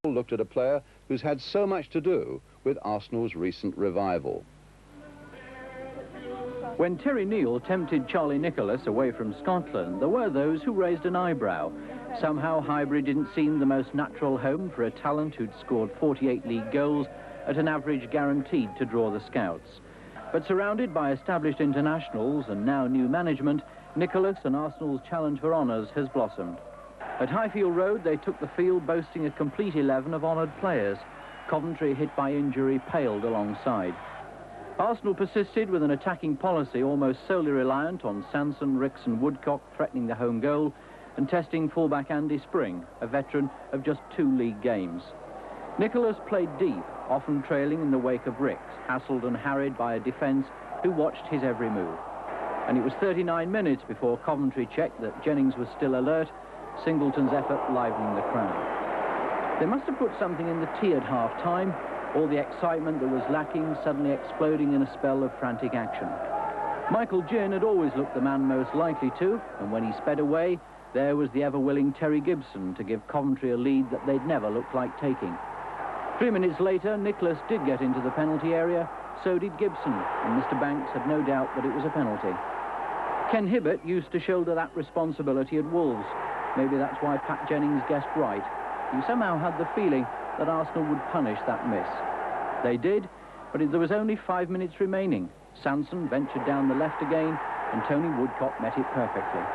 looked at a player who's had so much to do with Arsenal's recent revival. When Terry Neal tempted Charlie Nicholas away from Scotland, there were those who raised an eyebrow. Somehow Highbury didn't seem the most natural home for a talent who'd scored 48 league goals at an average guaranteed to draw the scouts. But surrounded by established internationals and now new management, Nicholas and Arsenal's challenge for honours has blossomed. At Highfield Road, they took the field boasting a complete 11 of honoured players. Coventry, hit by injury, paled alongside. Arsenal persisted with an attacking policy almost solely reliant on Sanson, Ricks and Woodcock threatening the home goal and testing fullback Andy Spring, a veteran of just 2 league games. Nicholas played deep, often trailing in the wake of Ricks, hassled and harried by a defence who watched his every move. And it was 39 minutes before Coventry checked that Jennings was still alert, Singleton's effort livening the crowd. They must have put something in the tea at half-time, all the excitement that was lacking suddenly exploding in a spell of frantic action. Michael Ginn had always looked the man most likely to, and when he sped away, there was the ever-willing Terry Gibson to give Coventry a lead that they'd never looked like taking. 3 minutes later, Nicholas did get into the penalty area, so did Gibson, and Mr. Banks had no doubt that it was a penalty. Ken Hibbert used to shoulder that responsibility at Wolves. Maybe that's why Pat Jennings guessed right. He somehow had the feeling that Arsenal would punish that miss. They did, but there was only 5 minutes remaining. Sanson ventured down the left again, and Tony Woodcock met it perfectly.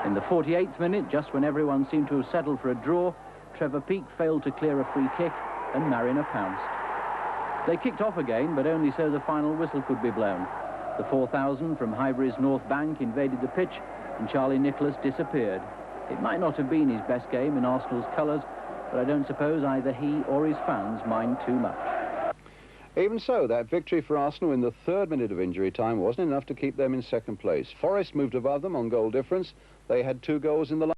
In the 48th minute, just when everyone seemed to have settled for a draw, Trevor Peake failed to clear a free kick, and Mariner pounced. They kicked off again, but only so the final whistle could be blown. The 4,000 from Highbury's North Bank invaded the pitch, and Charlie Nicholas disappeared. It might not have been his best game in Arsenal's colours, but I don't suppose either he or his fans mind too much. Even so, that victory for Arsenal in the 3rd minute of injury time wasn't enough to keep them in 2nd place. Forest moved above them on goal difference. They had 2 goals in the